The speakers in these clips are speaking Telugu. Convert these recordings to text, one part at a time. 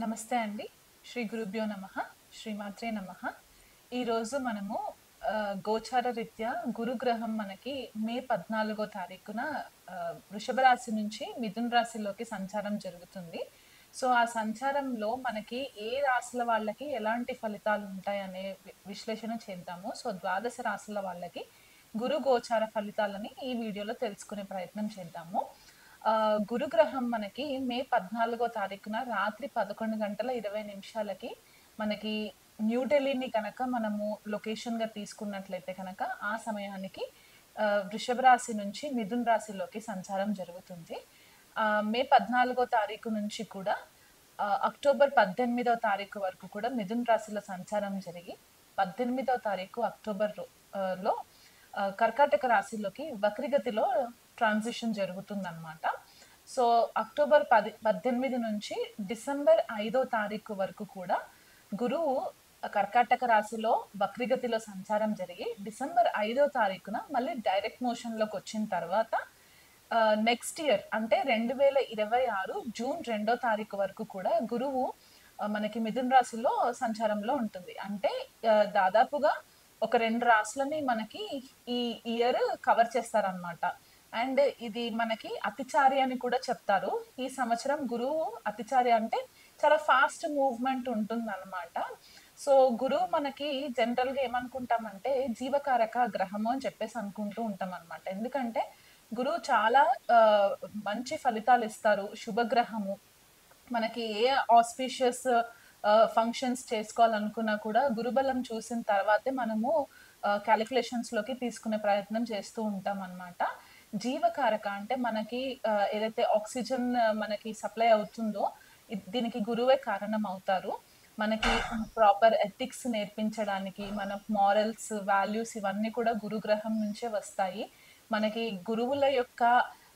నమస్తే అండి. శ్రీ గురుభ్యో నమః. శ్రీమాత్రే నమః. ఈరోజు మనము గోచార రీత్యా గురుగ్రహం మనకి మే 14 తారీఖున వృషభ రాశి నుంచి మిథున రాశిలోకి సంచారం జరుగుతుంది. సో, ఆ సంచారంలో మనకి ఏ రాశుల వాళ్ళకి ఎలాంటి ఫలితాలుంటాయనే విశ్లేషణ చేద్దాము. సో, ద్వాదశ రాశుల వాళ్ళకి గురు గోచార ఫలితాలని ఈ వీడియోలో తెలుసుకునే ప్రయత్నం చేద్దాము. గురుగ్రహం మనకి మే 14 తారీఖున రాత్రి 11 గంటల 20 నిమిషాలకి మనకి న్యూఢిల్లీని గనక మనము లొకేషన్‌గా తీసుకున్నట్లయితే గనక ఆ సమయానికి వృషభ రాశి నుంచి మిథున రాశిలోకి సంచారం జరుగుతుంది. మే 14 తారీఖు నుంచి కూడా అక్టోబర్ 18 తారీఖు వరకు కూడా మిథున రాశిలో సంచారం జరిగి 18 తారీఖు అక్టోబర్ లో కర్కాటక రాశిలోకి వక్రగతిలో ట్రాన్సిషన్ జరుగుతుందనమాట. సో, అక్టోబర్ 18 నుంచి డిసెంబర్ 5 తారీఖు వరకు కూడా గురువు కర్కాటక రాశిలో వక్రగతిలో సంచారం జరిగి డిసెంబర్ 5 తారీఖున మళ్ళీ డైరెక్ట్ మోషన్‌లోకి వచ్చిన తర్వాత నెక్స్ట్ ఇయర్ అంటే 2026 జూన్ 2 తారీఖు వరకు కూడా గురువు మనకి మిథున రాశిలో సంచారంలో ఉంటుంది. అంటే దాదాపుగా ఒక 2 రాశులని మనకి ఈ ఇయర్ కవర్ చేస్తారనమాట. అండ్ ఇది మనకి అతిచారి అని కూడా చెప్తారు. ఈ సంవత్సరం గురువు అతిచారి అంటే చాలా ఫాస్ట్ మూవ్‌మెంట్ ఉంటుందనమాట. సో, గురువు మనకి జనరల్‌గా ఏమనుకుంటామంటే జీవకారక గ్రహము అని చెప్పేసి అనుకుంటూ ఉంటామనమాట. ఎందుకంటే గురువు చాలా మంచి ఫలితాలిస్తారు. శుభగ్రహము. మనకి ఏ ఆస్పీషియస్ ఫంక్షన్స్ చేసుకోవాలనుకున్నా కూడా గురుబలం చూసిన తర్వాతే మనము క్యాలిక్యులేషన్స్‌లోకి తీసుకునే ప్రయత్నం చేస్తూ ఉంటామనమాట. జీవకారక అంటే మనకి ఏదైతే ఆక్సిజన్ మనకి సప్లై అవుతుందో దీనికి గురువే కారణం అవుతారు. మనకి ప్రాపర్ ఎథిక్స్ నేర్పించడానికి మన మోరల్స్, వాల్యూస్ ఇవన్నీ కూడా గురుగ్రహం నుంచే వస్తాయి. మనకి గురువుల యొక్క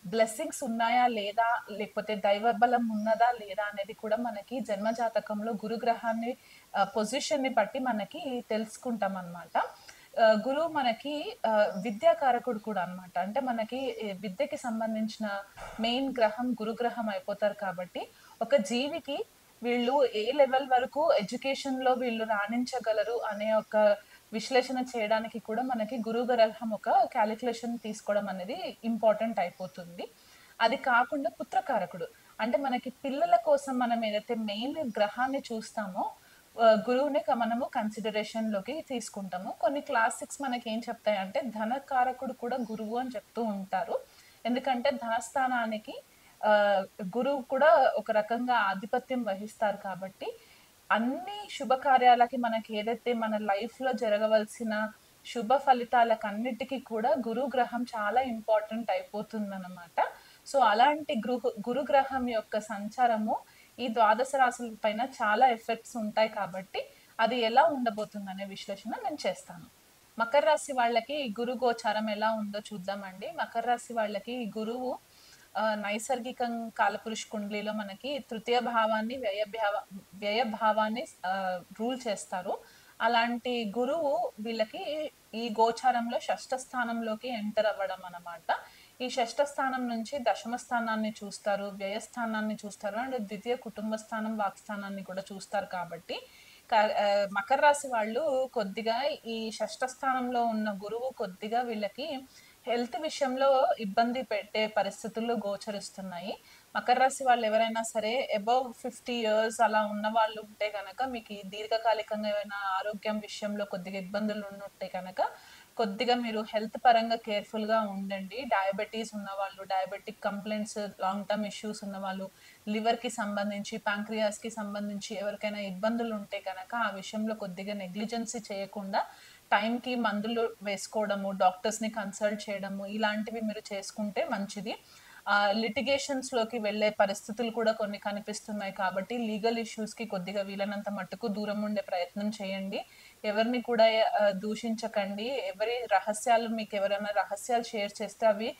బ్లెస్సింగ్స్ ఉన్నాయా లేదా? లేకపోతే దైవ బలం ఉన్నదా లేదా? అనేది కూడా మనకి జన్మ జాతకంలో గురుగ్రహాన్ని పొజిషన్‌ని బట్టి మనకి తెలుసుకుంటామనమాట. గురువు మనకి విద్యాకారకుడు కూడా అన్నమాట. అంటే మనకి విద్యకి సంబంధించిన మెయిన్ గ్రహం గురుగ్రహం అయిపోతారు కాబట్టి, ఒక జీవికి వీళ్ళు ఏ లెవెల్ వరకు ఎడ్యుకేషన్‌లో వీళ్ళు రాణించగలరు అనే ఒక విశ్లేషణ చేయడానికి కూడా మనకి గురువు గ్రహం ఒక కాలిక్యులేషన్ తీసుకోవడం అనేది ఇంపార్టెంట్ అయిపోతుంది. అది కాకుండా పుత్రకారకుడు. అంటే మనకి పిల్లల కోసం మనం ఏదైతే మెయిన్ గ్రహాన్ని చూస్తామో గురువుని మనము కన్సిడరేషన్‌లోకి తీసుకుంటాము. కొన్ని క్లాసిక్స్ మనకేం చెప్తాయంటే ధనకారకుడు కూడా గురువు అని చెప్తూ ఉంటారు. ఎందుకంటే ధనస్థానానికి ఆహ్, గురువు కూడా ఒక రకంగా ఆధిపత్యం వహిస్తారు కాబట్టి, అన్ని శుభకార్యాలకి మనకి ఏదైతే మన లైఫ్‌లో జరగవలసిన శుభ ఫలితాలకన్నిటికి కూడా గురుగ్రహం చాలా ఇంపార్టెంట్ అయిపోతుందనమాట. సో, అలాంటి గురుగ్రహం యొక్క సంచారము ఈ ద్వాదశ రాశుల పైన చాలా ఎఫెక్ట్స్ ఉంటాయి కాబట్టి, అది ఎలా ఉండబోతుందనే విశ్లేషణ నేను చేస్తాను. మకర రాశి వాళ్ళకి గురు గోచారం ఎలా ఉందో చూద్దామండి. మకర రాశి వాళ్ళకి గురువు నైసర్గికం కాలపురుష కుండలిలో మనకి తృతీయ భావాన్ని, వ్యయ భావాన్ని రూల్ చేస్తారు. అలాంటి గురువు వీళ్ళకి ఈ గోచారంలో షష్ఠ స్థానంలోకి ఎంటర్ అవ్వడం అన్నమాట. ఈ షష్ఠ స్థానం నుంచి దశమ స్థానాన్ని చూస్తారు, వ్యయస్థానాన్ని చూస్తారు అండ్ ద్వితీయ కుటుంబ స్థానం, వాక్స్థానాన్ని కూడా చూస్తారు కాబట్టి మకర రాశి వాళ్ళు కొద్దిగా ఈ షష్ఠ స్థానంలో ఉన్న గురువు కొద్దిగా వీళ్ళకి హెల్త్ విషయంలో ఇబ్బంది పెట్టే పరిస్థితులు గోచరిస్తున్నాయి. మకర రాశి వాళ్ళు ఎవరైనా సరే అబోవ్ 50 ఇయర్స్ అలా ఉన్నవాళ్ళు ఉంటే గనక మీకు ఈ దీర్ఘకాలికంగా ఏమైనా ఆరోగ్యం విషయంలో కొద్దిగా ఇబ్బందులు ఉండుంటే గనక కొద్దిగా మీరు హెల్త్ పరంగా కేర్‌ఫుల్‌గా ఉండండి. డయాబెటీస్ ఉన్నవాళ్ళు, diabetic complaints, long term issues ఉన్నవాళ్ళు, లివర్‌కి సంబంధించి, పాంక్రియాస్‌కి సంబంధించి ఎవరికైనా ఇబ్బందులు ఉంటే గనక ఆ విషయంలో కొద్దిగా నెగ్లిజెన్సీ చేయకుండా టైంకి మందులు వేసుకోవడము, డాక్టర్స్‌ని కన్సల్ట్ చేయడము ఇలాంటివి మీరు చేసుకుంటే మంచిది. లిటిగేషన్స్‌లోకి వెళ్ళే పరిస్థితులు కూడా కొన్ని కనిపిస్తున్నాయి కాబట్టి లీగల్ ఇష్యూస్‌కి కొద్దిగా వీలైనంత మట్టుకు దూరం ఉండే ప్రయత్నం చేయండి. ఎవరిని కూడా దూషించకండి. ఎవరి రహస్యాలు మీకెవరైనా రహస్యాలు షేర్ చేస్తే అవి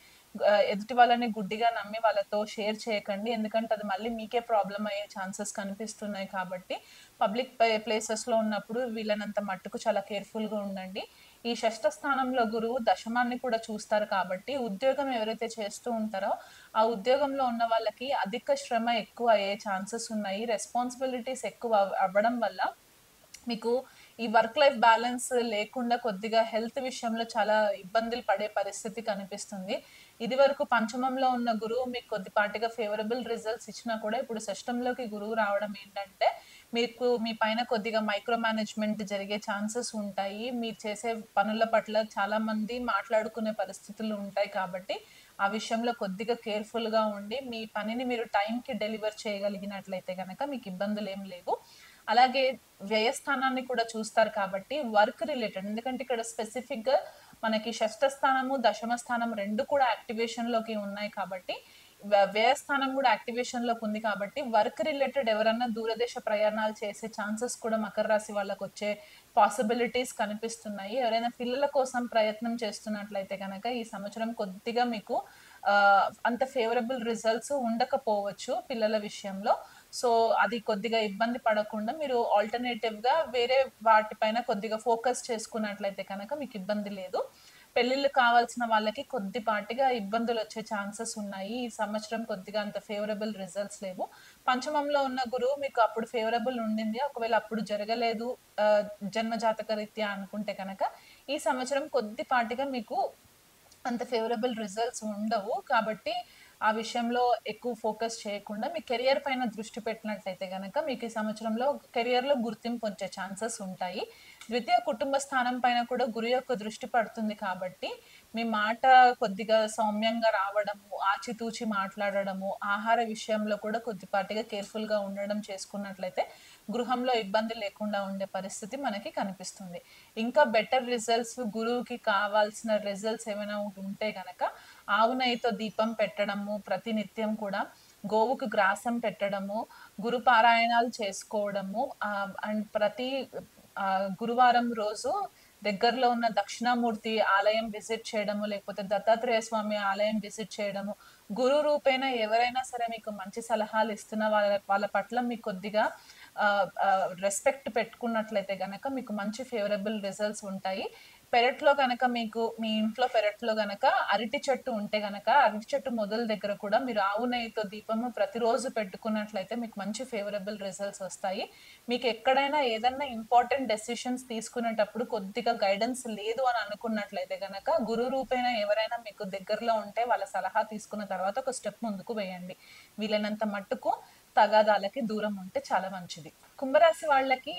ఎదుటి వాళ్ళని గుడ్డిగా నమ్మి వాళ్ళతో షేర్ చేయకండి. ఎందుకంటే అది మళ్ళీ మీకే ప్రాబ్లమ్ అయ్యే ఛాన్సెస్ కనిపిస్తున్నాయి కాబట్టి పబ్లిక్ ప్లేసెస్‌లో ఉన్నప్పుడు వీలైనంత మట్టుకు చాలా కేర్‌ఫుల్‌గా ఉండండి. ఈ షష్ఠ స్థానంలో గురువు దశమాన్ని కూడా చూస్తారు కాబట్టి ఉద్యోగం ఎవరైతే చేస్తూ ఉంటారో ఆ ఉద్యోగంలో ఉన్న వాళ్ళకి అధిక శ్రమ ఎక్కువ అయ్యే ఛాన్సెస్ ఉన్నాయి. రెస్పాన్సిబిలిటీస్ ఎక్కువ అవ్వడం వల్ల మీకు ఈ వర్క్ లైఫ్ బ్యాలెన్స్ లేకుండా కొద్దిగా హెల్త్ విషయంలో చాలా ఇబ్బందులు పడే పరిస్థితి కనిపిస్తుంది. ఇదివరకు పంచమంలో ఉన్న గురువు మీకు కొద్దిపాటిగా ఫేవరబుల్ రిజల్ట్స్ ఇచ్చినా కూడా ఇప్పుడు షష్టంలోకి గురువు రావడం ఏంటంటే, మీకు మీ పైన కొద్దిగా మైక్రో మేనేజ్‌మెంట్ జరిగే ఛాన్సెస్ ఉంటాయి. మీరు చేసే పనుల పట్ల చాలా మంది మాట్లాడుకునే పరిస్థితులు ఉంటాయి కాబట్టి, ఆ విషయంలో కొద్దిగా కేర్‌ఫుల్‌గా ఉండి, మీ పనిని మీరు టైంకి డెలివర్ చేయగలిగినట్లయితే గనక మీకు ఇబ్బందులేం లేవు. అలాగే వ్యయస్థానాన్ని కూడా చూస్తారు కాబట్టి వర్క్ రిలేటెడ్ ఎందుకంటే ఇక్కడ స్పెసిఫిక్‌గా మనకి షష్ఠ స్థానము, దశమ స్థానం 2 కూడా యాక్టివేషన్‌లోకి ఉన్నాయి కాబట్టి వ్యయస్థానం కూడా యాక్టివేషన్‌లోకి ఉంది కాబట్టి వర్క్ రిలేటెడ్ ఎవరన్నా దూరదేశ ప్రయాణాలు చేసే ఛాన్సెస్ కూడా మకర రాశి వాళ్ళకొచ్చే పాసిబిలిటీస్ కనిపిస్తున్నాయి. ఎవరైనా పిల్లల కోసం ప్రయత్నం చేస్తున్నట్లయితే గనక ఈ సంవత్సరం కొద్దిగా మీకు అంత ఫేవరబుల్ రిజల్ట్స్ ఉండకపోవచ్చు పిల్లల విషయంలో. సో, అది కొద్దిగా ఇబ్బంది పడకుండా మీరు ఆల్టర్‌నేటివ్‌గా వేరే వాటిపైన కొద్దిగా ఫోకస్ చేసుకున్నట్లయితే కనుక మీకు ఇబ్బంది లేదు. పెళ్ళిళ్ళు కావాల్సిన వాళ్ళకి కొద్దిపాటిగా ఇబ్బందులొచ్చే ఛాన్సెస్ ఉన్నాయి. ఈ సంవత్సరం కొద్దిగా అంత ఫేవరబుల్ రిజల్ట్స్ లేవు. పంచమంలో ఉన్న గురువు మీకు అప్పుడు ఫేవరబుల్ ఉండింది. ఒకవేళ అప్పుడు జరగలేదు జన్మ జాతక రీత్యా అనుకుంటే కనుక, ఈ సంవత్సరం కొద్దిపాటిగా మీకు అంత ఫేవరబుల్ రిజల్ట్స్ ఉండవు. కాబట్టి ఆ విషయంలో ఎక్కువ ఫోకస్ చేయకుండా మీ కెరియర్ పైన దృష్టి పెట్టినట్లయితే గనక మీకు ఈ సంవత్సరంలో కెరియర్‌లో గుర్తింపు వచ్చే ఛాన్సెస్ ఉంటాయి. ద్వితీయ కుటుంబ స్థానం పైన కూడా గురు యొక్క దృష్టి పడుతుంది కాబట్టి, మీ మాట కొద్దిగా సౌమ్యంగా రావడము, ఆచితూచి మాట్లాడడము, ఆహార విషయంలో కూడా కొద్దిపాటిగా కేర్‌ఫుల్‌గా ఉండడం చేసుకున్నట్లయితే గృహంలో ఇబ్బంది లేకుండా ఉండే పరిస్థితి మనకి కనిపిస్తుంది. ఇంకా బెటర్ రిజల్ట్స్ గురువుకి కావాల్సిన రిజల్ట్స్ ఏమైనా ఉంటే గనక ఆవు నెయ్యితో దీపం పెట్టడము ప్రతినిత్యం కూడా, గోవుకు గ్రాసం పెట్టడము, గురు పారాయణాలు చేసుకోవడము అండ్ ప్రతి గురువారం రోజు దగ్గరలో ఉన్న దక్షిణామూర్తి ఆలయం విజిట్ చేయడము, లేకపోతే దత్తాత్రేయ స్వామి ఆలయం విజిట్ చేయడము, గురు రూపేణ ఎవరైనా సరే మీకు మంచి సలహాలు ఇస్తున్న వాళ్ళ వాళ్ళ పట్ల మీకు కొద్దిగా రెస్పెక్ట్ పెట్టుకున్నట్లయితే గనక మీకు మంచి ఫేవరబుల్ రిజల్ట్స్ ఉంటాయి. పెరట్లో గనక మీకు మీ ఇంట్లో పెరట్లో గనక అరటి చెట్టు ఉంటే గనక, అరటి చెట్టు మొదల దగ్గర కూడా మీరు ఆవు నెయ్యితో దీపము ప్రతిరోజు పెట్టుకున్నట్లయితే మీకు మంచి ఫేవరబుల్ రిజల్ట్స్ వస్తాయి. మీకు ఎక్కడైనా ఏదన్నా ఇంపార్టెంట్ డెసిషన్స్ తీసుకునేటప్పుడు కొద్దిగా గైడెన్స్ లేదు అని అనుకున్నట్లయితే గనక, గురు రూపేణ ఎవరైనా మీకు దగ్గరలో ఉంటే వాళ్ళ సలహా తీసుకున్న తర్వాత ఒక స్టెప్ ముందుకు వేయండి. వీలైనంత మట్టుకు తగాదాలకి దూరం ఉంటే చాలా మంచిది. కుంభరాశి వాళ్ళకి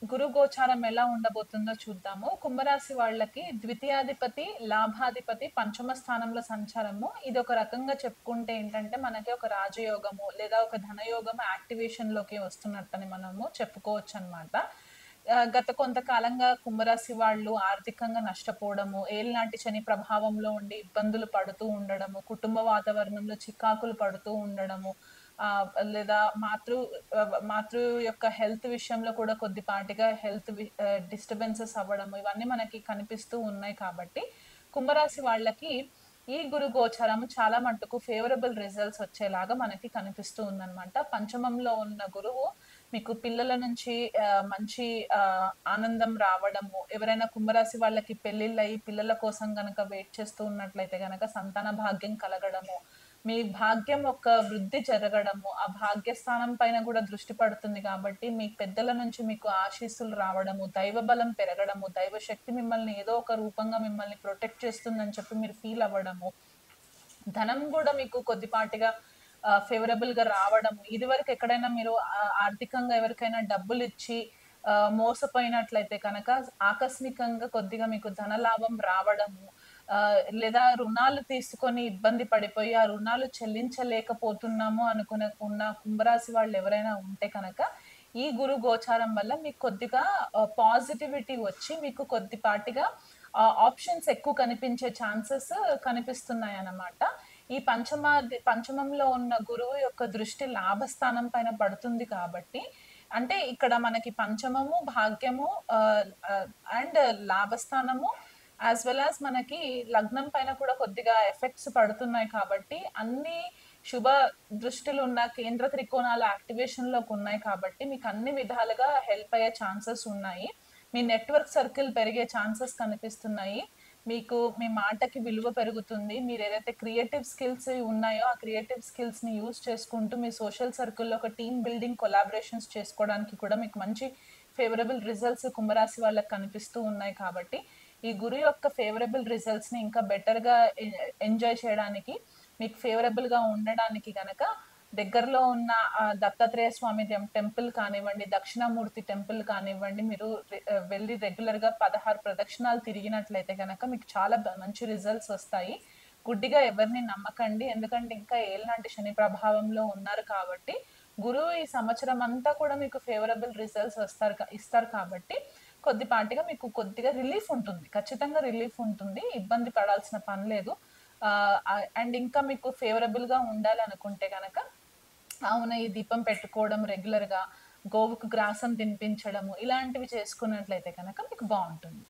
గురు గోచారం ఎలా ఉండబోతుందో చూద్దాము. కుంభరాశి వాళ్ళకి ద్వితీయాధిపతి, లాభాధిపతి పంచమ స్థానంలో సంచారము. ఇది ఒక రకంగా చెప్పుకుంటే ఏంటంటే మనకి ఒక రాజయోగము లేదా ఒక ధనయోగము యాక్టివేషన్‌లోకి వస్తున్నట్టని మనము చెప్పుకోవచ్చనమాట. గత కొంతకాలంగా కుంభరాశి వాళ్ళు ఆర్థికంగా నష్టపోవడము, ఏలినాటి శని ప్రభావంలో ఉండి ఇబ్బందులు పడుతూ ఉండడము, కుటుంబ వాతావరణంలో చికాకులు పడుతూ ఉండడము, లేదా మాతృ యొక్క హెల్త్ విషయంలో కూడా కొద్దిపాటిగా డిస్టర్బెన్సెస్ అవ్వడము ఇవన్నీ మనకి కనిపిస్తూ ఉన్నాయి కాబట్టి, కుంభరాశి వాళ్ళకి ఈ గురు గోచరం చాలా మట్టుకు ఫేవరబుల్ రిజల్ట్స్ వచ్చేలాగా మనకి కనిపిస్తూ ఉందన్నమాట. పంచమంలో ఉన్న గురువు మీకు పిల్లల నుంచి మంచి ఆనందం రావడము, ఎవరైనా కుంభరాశి వాళ్ళకి పెళ్ళిళ్ళయి పిల్లల కోసం గనక వెయిట్ చేస్తూ ఉన్నట్లయితే గనక సంతాన భాగ్యం కలగడము, మీ భాగ్యం ఒక వృద్ధి జరగడము, ఆ భాగ్యస్థానం పైన కూడా దృష్టి పడుతుంది కాబట్టి, మీ పెద్దల నుంచి మీకు ఆశీస్సులు రావడము, దైవ బలం పెరగడము, దైవశక్తి మిమ్మల్ని ఏదో ఒక రూపంగా మిమ్మల్ని ప్రొటెక్ట్ చేస్తుందని చెప్పి మీరు ఫీల్ అవ్వడము, ధనం గూడా మీకు కొద్దిపాటిగా ఫేవరబుల్‌గా రావడము. ఇదివరకు ఎక్కడైనా మీరు ఆర్థికంగా ఎవరికైనా డబ్బులిచ్చి మోసపోయినట్లయితే కనక ఆకస్మికంగా కొద్దిగా మీకు ధనలాభం రావడము, లేదా రుణాలు తీసుకొని ఇబ్బంది పడిపోయి, ఆ రుణాలు చెల్లించలేకపోతున్నాము ఉన్న కుంభరాశి వాళ్ళెవరైనా ఉంటే కనక, ఈ గురు గోచారం వల్ల మీకు కొద్దిగా పాజిటివిటీ వచ్చి మీకు కొద్దిపాటిగా ఆప్షన్స్ ఎక్కువ కనిపించే ఛాన్సెస్ కనిపిస్తున్నాయన్నమాట. ఈ పంచమంలో ఉన్న గురువు యొక్క దృష్టి లాభస్థానం పైన పడుతుంది కాబట్టి, అంటే ఇక్కడ మనకి పంచమము, భాగ్యము అండ్ లాభస్థానము యాస్ వెల్ యాస్ మనకి లగ్నం పైన కూడా కొద్దిగా ఎఫెక్ట్స్ పడుతున్నాయి కాబట్టి, అన్ని శుభ దృష్టిలున్న కేంద్ర త్రికోణాలు యాక్టివేషన్‌లోకి ఉన్నాయి కాబట్టి, మీకు అన్ని విధాలుగా హెల్ప్ అయ్యే ఛాన్సెస్ ఉన్నాయి. మీ నెట్వర్క్ సర్కిల్ పెరిగే ఛాన్సెస్ కనిపిస్తున్నాయి. మీకు మీ మాటకి విలువ పెరుగుతుంది. మీరేదైతే క్రియేటివ్ స్కిల్స్ ఉన్నాయో, ఆ క్రియేటివ్ స్కిల్స్‌ని యూజ్ చేసుకుంటూ మీ సోషల్ సర్కిల్‌లో ఒక టీమ్ బిల్డింగ్ కొలాబరేషన్స్ చేసుకోవడానికి కూడా మీకు మంచి ఫేవరబుల్ రిజల్ట్స్ కుంభరాశి వాళ్ళకి కనిపిస్తూ ఉన్నాయి కాబట్టి, ఈ గురు యొక్క ఫేవరబుల్ రిజల్ట్స్‌ని ఇంకా బెటర్‌గా ఎంజాయ్ చేయడానికి, మీకు ఫేవరబుల్‌గా ఉండడానికి గనక దగ్గరలో ఉన్న దత్తాత్రేయ స్వామి టెంపుల్ కానివ్వండి, దక్షిణామూర్తి టెంపుల్ కానివ్వండి, మీరు వెళ్లి రెగ్యులర్‌గా 16 ప్రదక్షిణాలు తిరిగినట్లయితే గనక మీకు చాలా మంచి రిజల్ట్స్ వస్తాయి. గుడ్డిగా ఎవరిని నమ్మకండి. ఎందుకంటే ఇంకా ఏలినాటి శని ప్రభావంలో ఉన్నారు కాబట్టి, గురువు ఈ సంవత్సరం అంతా కూడా మీకు ఫేవరబుల్ రిజల్ట్స్ ఇస్తారు కాబట్టి, కొద్దిపాటిగా మీకు కొద్దిగా రిలీఫ్ ఉంటుంది. ఖచ్చితంగా రిలీఫ్ ఉంటుంది. ఇబ్బంది పడాల్సిన పని లేదు. అండ్ ఇంకా మీకు ఫేవరబుల్‌గా ఉండాలనుకుంటే గనక అవును. ఈ దీపం పెట్టుకోవడం రెగ్యులర్‌గా, గోవుకు గ్రాసం తినిపించడము, ఇలాంటివి చేసుకున్నట్లయితే గనక మీకు బావుంటుంది.